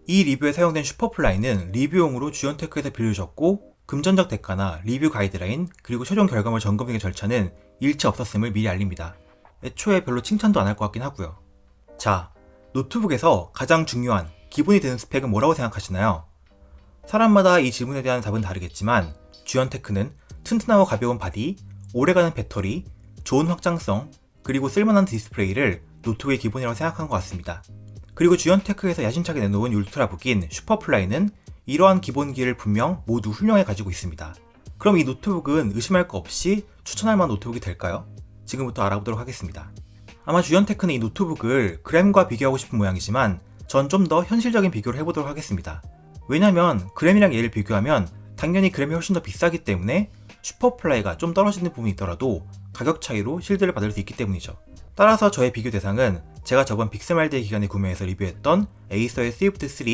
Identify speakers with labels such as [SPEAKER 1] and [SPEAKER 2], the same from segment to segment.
[SPEAKER 1] 이 리뷰에 사용된 슈퍼플라이는 리뷰용으로 주연테크에서 빌려줬고 금전적 대가나 리뷰 가이드라인 그리고 최종 결과물 점검 등의 절차는 일체 없었음을 미리 알립니다. 애초에 별로 칭찬도 안 할 것 같긴 하고요. 자, 노트북에서 가장 중요한 기본이 되는 스펙은 뭐라고 생각하시나요? 사람마다 이 질문에 대한 답은 다르겠지만 주연테크는 튼튼하고 가벼운 바디, 오래가는 배터리, 좋은 확장성, 그리고 쓸만한 디스플레이를 노트북의 기본이라고 생각한 것 같습니다. 그리고 주연테크에서 야심차게 내놓은 울트라북인 슈퍼플라이는 이러한 기본기를 분명 모두 훌륭해 가지고 있습니다. 그럼 이 노트북은 의심할 거 없이 추천할 만한 노트북이 될까요? 지금부터 알아보도록 하겠습니다. 아마 주연테크는 이 노트북을 그램과 비교하고 싶은 모양이지만 전 좀 더 현실적인 비교를 해보도록 하겠습니다. 왜냐면 그램이랑 얘를 비교하면 당연히 그램이 훨씬 더 비싸기 때문에 슈퍼플라이가 좀 떨어지는 부분이 있더라도 가격 차이로 실드를 받을 수 있기 때문이죠. 따라서 저의 비교 대상은 제가 저번 빅스마일데이 기간에 구매해서 리뷰했던 에이서의 스위프트 3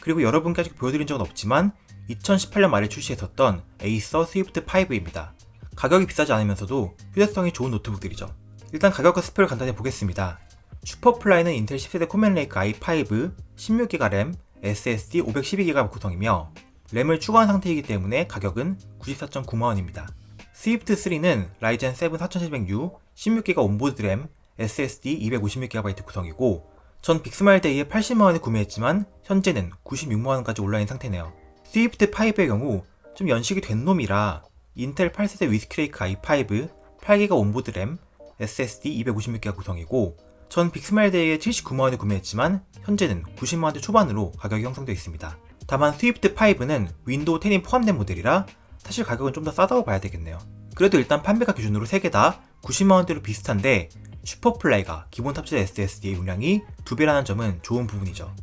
[SPEAKER 1] 그리고 여러분께 아직 보여드린 적은 없지만 2018년 말에 출시했었던 에이서 스위프트 5입니다. 가격이 비싸지 않으면서도 휴대성이 좋은 노트북들이죠. 일단 가격과 스펙을 간단히 보겠습니다. 슈퍼플라이는 인텔 10세대 코멘레이크 i5 16GB 램, SSD 512GB 구성이며 램을 추가한 상태이기 때문에 가격은 94.9만원입니다. 스위프트 3는 라이젠 7 4700U 16GB 온보드 램, SSD 256GB 구성이고 전 빅스마일데이에 80만원에 구매했지만 현재는 96만원까지 올라인 상태네요. 스위프트 5의 경우 좀 연식이 된 놈이라 인텔 8세대 위스키레이크 i5 8GB 온보드 램, SSD 256GB 구성이고 전 빅스마일데이에 79만원에 구매했지만 현재는 90만원대 초반으로 가격이 형성되어 있습니다. 다만 스위프트 5는 윈도우 10이 포함된 모델이라 사실 가격은 좀 더 싸다고 봐야 되겠네요. 그래도 일단 판매가 기준으로 3개 다 90만원대로 비슷한데 슈퍼플라이가 기본 탑재 SSD의 용량이 2배라는 점은 좋은 부분이죠.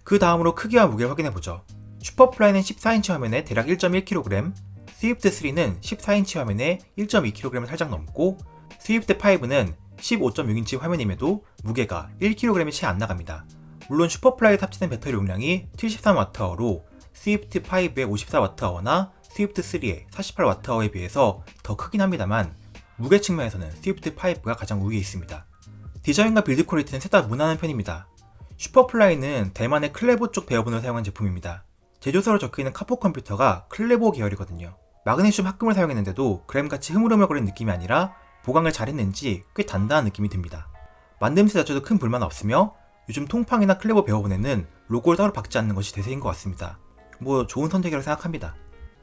[SPEAKER 1] 그 다음으로 크기와 무게를 확인해보죠. 슈퍼플라이는 14인치 화면에 대략 1.1kg, 스위프트 3는 14인치 화면에 1.2kg을 살짝 넘고 스위프트 5는 15.6인치 화면임에도 무게가 1kg이 채 안 나갑니다. 물론 슈퍼플라이에 탑재된 배터리 용량이 73Wh로 스위프트 5의 54Wh나 스위프트 3의 48Wh에 비해서 더 크긴 합니다만 무게 측면에서는 스위프트 5가 가장 우위에 있습니다. 디자인과 빌드 퀄리티는 셋 다 무난한 편입니다. 슈퍼플라이는 대만의 클레보 쪽 배어분을 사용한 제품입니다. 제조서로 적혀있는 카포 컴퓨터가 클레보 계열이거든요. 마그네슘 합금을 사용했는데도 그램같이 흐물흐물거리는 느낌이 아니라 보강을 잘했는지 꽤 단단한 느낌이 듭니다. 만듦새 자체도 큰 불만 없으며 요즘 통팡이나 클레보 배어분에는 로고를 따로 박지 않는 것이 대세인 것 같습니다. 뭐 좋은 선택이라고 생각합니다.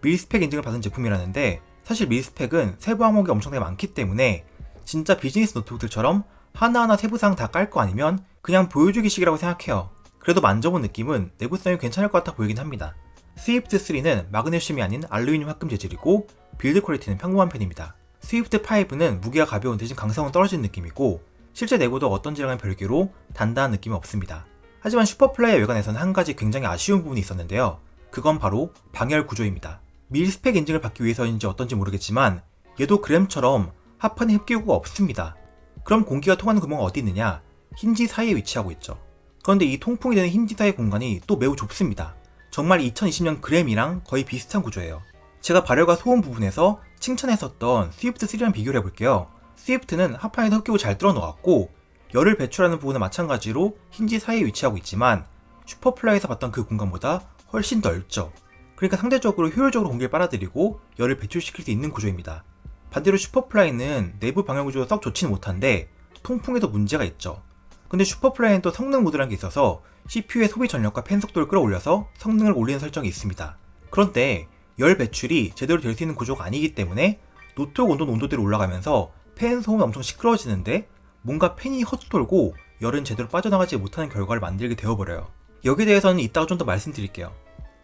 [SPEAKER 1] 밀스펙 인증을 받은 제품이라는데 사실 밀스펙은 세부 항목이 엄청나게 많기 때문에 진짜 비즈니스 노트북들처럼 하나하나 세부사항 다 깔 거 아니면 그냥 보여주기식이라고 생각해요. 그래도 만져본 느낌은 내구성이 괜찮을 것 같아 보이긴 합니다. 스위프트 3는 마그네슘이 아닌 알루미늄 합금 재질이고 빌드 퀄리티는 평범한 편입니다. 스위프트 5는 무게가 가벼운 대신 강성은 떨어지는 느낌이고 실제 내구도 어떤 지랑은 별개로 단단한 느낌이 없습니다. 하지만 슈퍼플라이의 외관에서는 한 가지 굉장히 아쉬운 부분이 있었는데요. 그건 바로 방열 구조입니다. 밀스펙 인증을 받기 위해서인지 어떤지 모르겠지만 얘도 그램처럼 하판에 흡기구가 없습니다. 그럼 공기가 통하는 구멍은 어디 있느냐? 힌지 사이에 위치하고 있죠. 그런데 이 통풍이 되는 힌지 사이 공간이 또 매우 좁습니다. 정말 2020년 그램이랑 거의 비슷한 구조예요. 제가 발열과 소음 부분에서 칭찬했었던 스위프트 3랑 비교를 해볼게요. 스위프트는 하판에서 흡기구 잘 뚫어 놓았고 열을 배출하는 부분은 마찬가지로 힌지 사이에 위치하고 있지만 슈퍼플라이에서 봤던 그 공간보다 훨씬 넓죠. 그러니까 상대적으로 효율적으로 공기를 빨아들이고 열을 배출시킬 수 있는 구조입니다. 반대로 슈퍼플라이는 내부 방열 구조가 썩 좋지는 못한데 통풍에도 문제가 있죠. 근데 슈퍼플라이는 또 성능 모드라는 게 있어서 CPU의 소비 전력과 팬 속도를 끌어올려서 성능을 올리는 설정이 있습니다. 그런데 열 배출이 제대로 될 수 있는 구조가 아니기 때문에 노트북 온도는 온도대로 올라가면서 팬 소음이 엄청 시끄러워지는데 뭔가 팬이 헛돌고 열은 제대로 빠져나가지 못하는 결과를 만들게 되어버려요. 여기에 대해서는 이따가 좀 더 말씀드릴게요.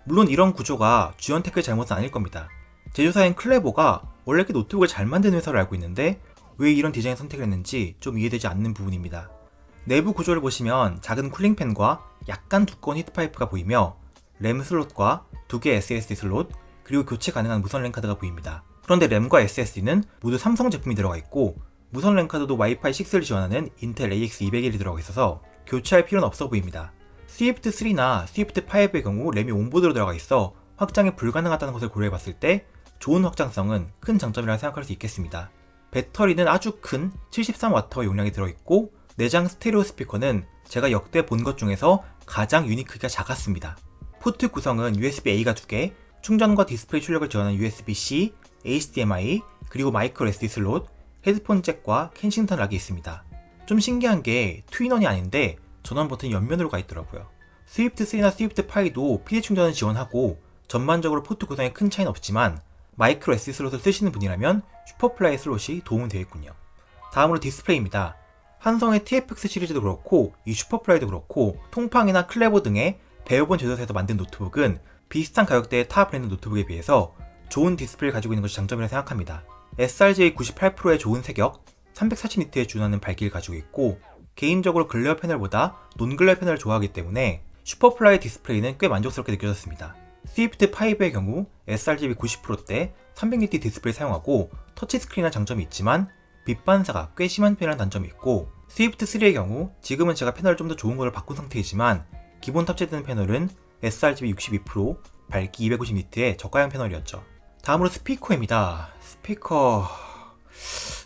[SPEAKER 1] 물론 이런 구조가 주연테크의 잘못은 아닐 겁니다. 제조사인 클레보가 원래 이렇게 노트북을 잘 만드는 회사로 알고 있는데 왜 이런 디자인 선택을 했는지 좀 이해되지 않는 부분입니다. 내부 구조를 보시면 작은 쿨링팬과 약간 두꺼운 히트파이프가 보이며 램 슬롯과 2개 SSD 슬롯 그리고 교체 가능한 무선 랜 카드가 보입니다. 그런데 램과 SSD는 모두 삼성 제품이 들어가 있고 무선 랜 카드도 와이파이 6를 지원하는 인텔 AX201이 들어가 있어서 교체할 필요는 없어 보입니다. 스위프트 3나 스위프트 5의 경우 램이 온보드로 들어가 있어 확장이 불가능하다는 것을 고려해봤을 때 좋은 확장성은 큰 장점이라고 생각할 수 있겠습니다. 배터리는 아주 큰 73W 용량이 들어있고 내장 스테레오 스피커는 제가 역대 본 것 중에서 가장 유닛 크기가 작았습니다. 포트 구성은 USB-A가 2개, 충전과 디스플레이 출력을 지원하는 USB-C, HDMI, 그리고 마이크로 SD 슬롯, 헤드폰 잭과 켄싱턴 락이 있습니다. 좀 신기한 게 투인원이 아닌데 전원 버튼이 옆면으로 가 있더라고요. 스위프트 3나 스위프트 파이도 PD 충전을 지원하고 전반적으로 포트 구성에 큰 차이는 없지만 마이크로 SD 슬롯을 쓰시는 분이라면 슈퍼플라이 슬롯이 도움이 되겠군요. 다음으로 디스플레이입니다. 한성의 TFX 시리즈도 그렇고 이 슈퍼플라이도 그렇고 통팡이나 클레버 등의 배워본 제조사에서 만든 노트북은 비슷한 가격대의 타 브랜드 노트북에 비해서 좋은 디스플레이를 가지고 있는 것이 장점이라 생각합니다. sRGA 98%의 좋은 색역, 340니트에 준하는 밝기를 가지고 있고 개인적으로 글레어 패널보다 논글레어 패널을 좋아하기 때문에 슈퍼플라이 디스플레이는 꽤 만족스럽게 느껴졌습니다. 스위프트 5의 경우 sRGB 90%대 300니트 디스플레이 사용하고 터치스크린이라는 장점이 있지만 빛 반사가 꽤 심한 편이라는 단점이 있고 스위프트 3의 경우 지금은 제가 패널을 좀 더 좋은 걸로 바꾼 상태이지만 기본 탑재되는 패널은 sRGB 62%, 밝기 250니트의 저가형 패널이었죠. 다음으로 스피커입니다. 스피커...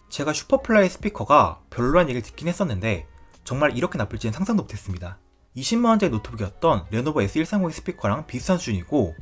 [SPEAKER 1] 제가 슈퍼플라이 스피커가 별로란 얘기를 듣긴 했었는데 정말 이렇게 나쁠지는 상상도 못했습니다. 20만원짜리 노트북이었던 레노버 S130의 스피커랑 비슷한 수준이고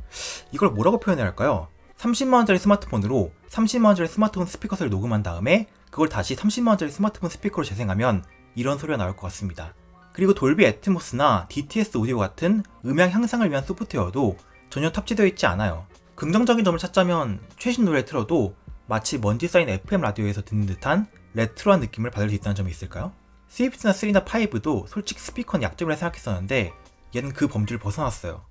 [SPEAKER 1] 이걸 뭐라고 표현해야 할까요? 30만원짜리 스마트폰으로 30만원짜리 스마트폰 스피커 소리를 녹음한 다음에 그걸 다시 30만원짜리 스마트폰 스피커로 재생하면 이런 소리가 나올 것 같습니다. 그리고 돌비 애트모스나 DTS 오디오 같은 음향 향상을 위한 소프트웨어도 전혀 탑재되어 있지 않아요. 긍정적인 점을 찾자면 최신 노래를 틀어도 마치 먼지 쌓인 FM 라디오에서 듣는 듯한 레트로한 느낌을 받을 수 있다는 점이 있을까요? 스위프트나 3나 5도 솔직히 스피커는 약점이라 생각했었는데 얘는 그 범주를 벗어났어요.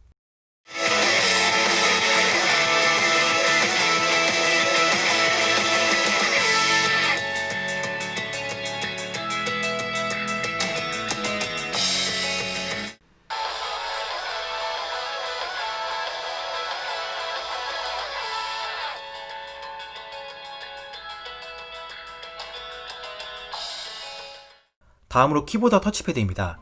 [SPEAKER 1] 다음으로 키보드와 터치패드입니다.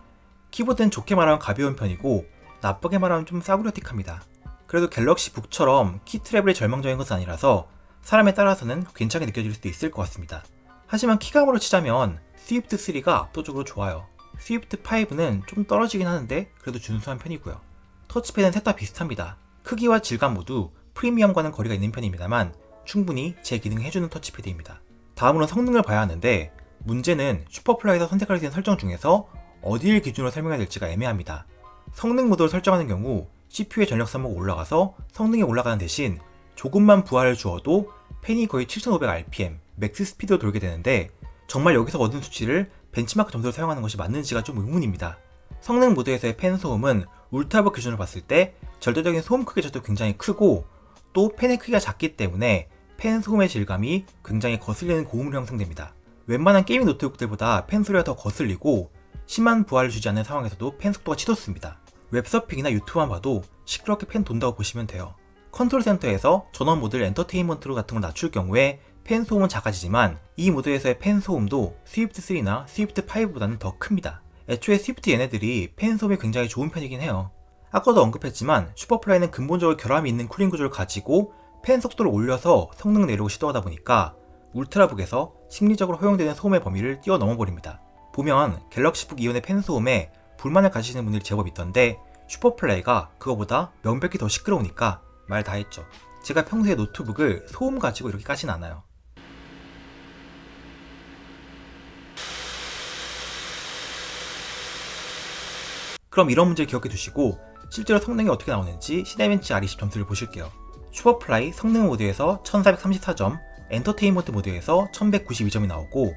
[SPEAKER 1] 키보드는 좋게 말하면 가벼운 편이고 나쁘게 말하면 좀 싸구려틱합니다. 그래도 갤럭시 북처럼 키 트래블이 절망적인 것은 아니라서 사람에 따라서는 괜찮게 느껴질 수도 있을 것 같습니다. 하지만 키감으로 치자면 스위프트 3가 압도적으로 좋아요. 스위프트 5는 좀 떨어지긴 하는데 그래도 준수한 편이고요. 터치패드는 셋 다 비슷합니다. 크기와 질감 모두 프리미엄과는 거리가 있는 편입니다만 충분히 제 기능을 해주는 터치패드입니다. 다음으로는 성능을 봐야 하는데 문제는 슈퍼플라이에서 선택할 수 있는 설정 중에서 어디를 기준으로 설명해야 될지가 애매합니다. 성능 모드를 설정하는 경우 CPU의 전력 소모가 올라가서 성능이 올라가는 대신 조금만 부하를 주어도 팬이 거의 7500rpm 맥스 스피드로 돌게 되는데 정말 여기서 얻은 수치를 벤치마크 점수로 사용하는 것이 맞는지가 좀 의문입니다. 성능 모드에서의 팬 소음은 울트라버 기준으로 봤을 때 절대적인 소음 크기조차도 굉장히 크고 또 팬의 크기가 작기 때문에 팬 소음의 질감이 굉장히 거슬리는 고음으로 형성됩니다. 웬만한 게이밍 노트북들보다 팬 소리가 더 거슬리고 심한 부하를 주지 않는 상황에서도 팬 속도가 치솟습니다. 웹서핑이나 유튜브만 봐도 시끄럽게 팬 돈다고 보시면 돼요. 컨트롤 센터에서 전원 모드를 엔터테인먼트로 같은 걸 낮출 경우에 팬 소음은 작아지지만 이 모드에서의 팬 소음도 스위프트 3나 스위프트 5보다는 더 큽니다. 애초에 스위프트 얘네들이 팬 소음이 굉장히 좋은 편이긴 해요. 아까도 언급했지만 슈퍼플라이는 근본적으로 결함이 있는 쿨링 구조를 가지고 팬 속도를 올려서 성능을 내려고 시도하다 보니까 울트라북에서 심리적으로 허용되는 소음의 범위를 뛰어넘어 버립니다. 보면 갤럭시북 이온의 팬 소음에 불만을 가지시는 분들이 제법 있던데 슈퍼플라이가 그거보다 명백히 더 시끄러우니까 말 다 했죠. 제가 평소에 노트북을 소음 가지고 이렇게 까진 않아요. 그럼 이런 문제를 기억해 두시고 실제로 성능이 어떻게 나오는지 시네벤치 R20 점수를 보실게요. 슈퍼플라이 성능 모드에서 1434점, 엔터테인먼트 모드에서 1192점이 나오고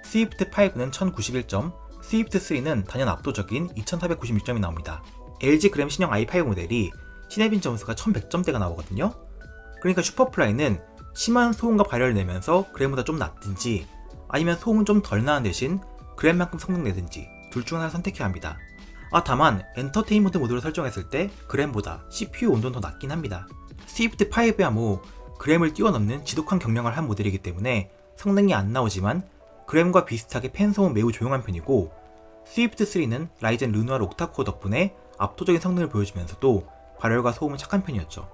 [SPEAKER 1] 스위프트 5는 1091점, 스위프트 3는 단연 압도적인 2496점이 나옵니다. LG 그램 신형 i5 모델이 시네빈 점수가 1100점대가 나오거든요. 그러니까 슈퍼플라이는 심한 소음과 발열을 내면서 그램보다 좀 낮든지 아니면 소음은 좀 덜 나는 대신 그램만큼 성능 내든지 둘 중 하나를 선택해야 합니다. 다만 엔터테인먼트 모드로 설정했을 때 그램보다 CPU 온도는 더 낮긴 합니다. 스위프트 5야 뭐 그램을 뛰어넘는 지독한 경량을 한 모델이기 때문에 성능이 안 나오지만 그램과 비슷하게 팬 소음 매우 조용한 편이고 스위프트 3는 라이젠 르누아르 옥타코어 덕분에 압도적인 성능을 보여주면서도 발열과 소음은 착한 편이었죠.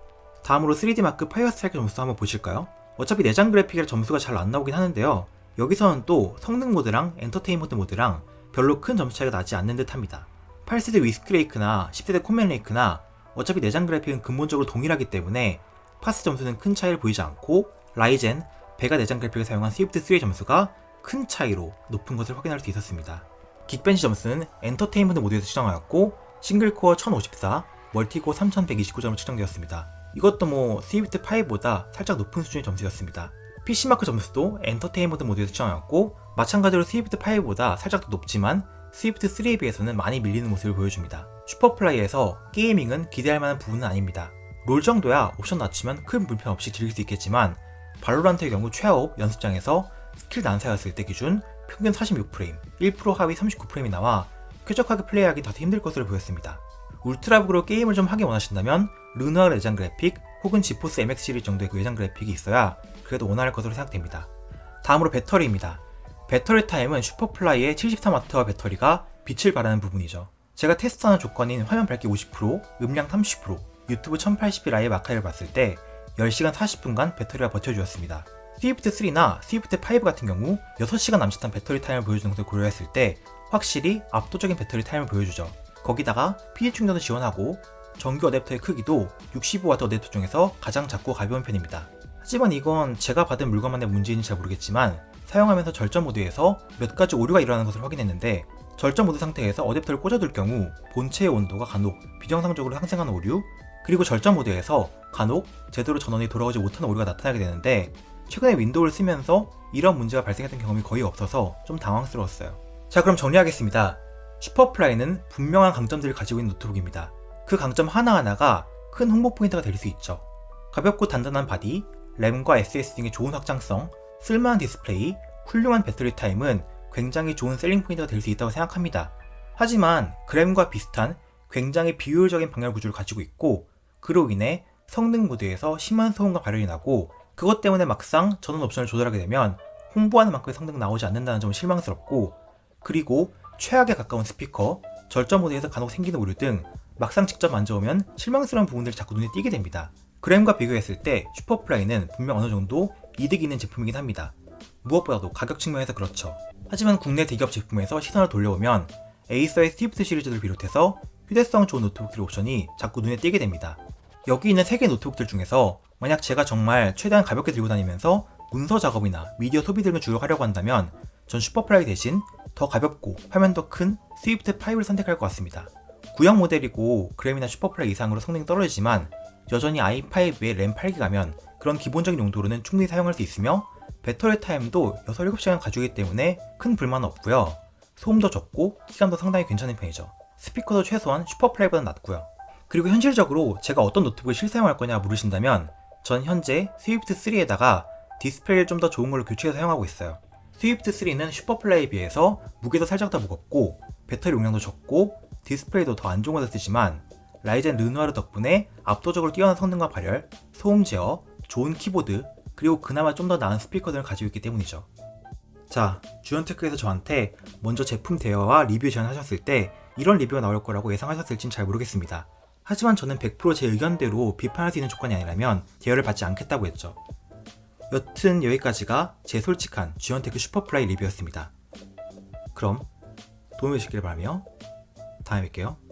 [SPEAKER 1] 다음으로 3D 마크 파이어 스트라이크 점수 한번 보실까요? 어차피 내장 그래픽이라 점수가 잘 안 나오긴 하는데요. 여기서는 또 성능 모드랑 엔터테인먼트 모드랑 별로 큰 점수 차이가 나지 않는 듯 합니다. 8세대 위스크레이크나 10세대 콤맨레이크나 어차피 내장 그래픽은 근본적으로 동일하기 때문에 파스 점수는 큰 차이를 보이지 않고 라이젠, 베가 내장 그래픽을 사용한 스위프트3의 점수가 큰 차이로 높은 것을 확인할 수 있었습니다. 긱벤치 점수는 엔터테인먼트 모드에서 측정하였고 싱글코어 1054, 멀티코어 3129점으로 측정되었습니다. 이것도 스위프트5보다 살짝 높은 수준의 점수였습니다. PC마크 점수도 엔터테인먼트 모드에서 측정하였고 마찬가지로 스위프트5보다 살짝 더 높지만 스위프트3에 비해서는 많이 밀리는 모습을 보여줍니다. 슈퍼플라이에서 게이밍은 기대할 만한 부분은 아닙니다. 롤 정도야 옵션 낮추면 큰 불편 없이 즐길 수 있겠지만 발로란트의 경우 최하옵 연습장에서 스킬 난사였을 때 기준 평균 46프레임, 1% 하위 39프레임이 나와 쾌적하게 플레이하기 다소 힘들 것으로 보였습니다. 울트라북으로 게임을 좀 하기 원하신다면 르누아르 내장 그래픽 혹은 지포스 MX 시리즈 정도의 그 외장 그래픽이 있어야 그래도 원활할 것으로 생각됩니다. 다음으로 배터리입니다. 배터리 타임은 슈퍼플라이의 73Wh 배터리가 빛을 발하는 부분이죠. 제가 테스트하는 조건인 화면 밝기 50%, 음량 30%, 유튜브 1080p 라이브 아카이브를 봤을 때 10시간 40분간 배터리가 버텨주었습니다. 스위프트3나 스위프트5 같은 경우 6시간 남짓한 배터리 타임을 보여주는 것을 고려했을 때 확실히 압도적인 배터리 타임을 보여주죠. 거기다가 PD 충전도 지원하고 전기 어댑터의 크기도 65W 어댑터 중에서 가장 작고 가벼운 편입니다. 하지만 이건 제가 받은 물건만의 문제인지 잘 모르겠지만 사용하면서 절전 모드에서 몇 가지 오류가 일어나는 것을 확인했는데 절전 모드 상태에서 어댑터를 꽂아둘 경우 본체의 온도가 간혹 비정상적으로 상승하는 오류, 그리고 절전 모드에서 간혹 제대로 전원이 돌아오지 못하는 오류가 나타나게 되는데 최근에 윈도우를 쓰면서 이런 문제가 발생했던 경험이 거의 없어서 좀 당황스러웠어요. 자, 그럼 정리하겠습니다. 슈퍼플라이는 분명한 강점들을 가지고 있는 노트북입니다. 그 강점 하나하나가 큰 홍보 포인트가 될 수 있죠. 가볍고 단단한 바디, 램과 SSD 등의 좋은 확장성, 쓸만한 디스플레이, 훌륭한 배터리 타임은 굉장히 좋은 셀링 포인트가 될 수 있다고 생각합니다. 하지만 그램과 비슷한 굉장히 비효율적인 방열 구조를 가지고 있고 그로 인해 성능 모드에서 심한 소음과 발열이 나고 그것 때문에 막상 전원 옵션을 조절하게 되면 홍보하는 만큼의 성능이 나오지 않는다는 점은 실망스럽고, 그리고 최악에 가까운 스피커, 절전 모드에서 간혹 생기는 오류 등 막상 직접 만져보면 실망스러운 부분들이 자꾸 눈에 띄게 됩니다. 그램과 비교했을 때 슈퍼플라이는 분명 어느 정도 이득이 있는 제품이긴 합니다. 무엇보다도 가격 측면에서 그렇죠. 하지만 국내 대기업 제품에서 시선을 돌려보면 에이서의 스위프트 시리즈를 비롯해서 휴대성 좋은 노트북들 옵션이 자꾸 눈에 띄게 됩니다. 여기 있는 3개 노트북들 중에서 만약 제가 정말 최대한 가볍게 들고 다니면서 문서 작업이나 미디어 소비 등을 주로 하려고 한다면 전 슈퍼플라이 대신 더 가볍고 화면도 큰 스위프트5를 선택할 것 같습니다. 구형 모델이고 그램이나 슈퍼플라이 이상으로 성능이 떨어지지만 여전히 i5에 램 8기가면 그런 기본적인 용도로는 충분히 사용할 수 있으며 배터리 타임도 6, 7시간 가져오기 때문에 큰 불만은 없고요. 소음도 적고 키감도 상당히 괜찮은 편이죠. 스피커도 최소한 슈퍼플라이보다 낫고요. 그리고 현실적으로 제가 어떤 노트북을 실사용할 거냐 물으신다면 전 현재 스위프트3에다가 디스플레이를 좀 더 좋은 걸로 교체해서 사용하고 있어요. 스위프트3는 슈퍼플라이에 비해서 무게도 살짝 더 무겁고 배터리 용량도 적고 디스플레이도 더 안 좋은 것을 쓰지만 라이젠 르누아르 덕분에 압도적으로 뛰어난 성능과 발열, 소음 제어, 좋은 키보드, 그리고 그나마 좀 더 나은 스피커 등을 가지고 있기 때문이죠. 자, 주연테크에서 저한테 먼저 제품 대여와 리뷰 제안하셨을 때 이런 리뷰가 나올 거라고 예상하셨을진 잘 모르겠습니다. 하지만 저는 100% 제 의견대로 비판할 수 있는 조건이 아니라면 대여를 받지 않겠다고 했죠. 여튼 여기까지가 제 솔직한 주연테크 슈퍼플라이 리뷰였습니다. 그럼 도움이 되셨길 바라며 다음에 뵐게요.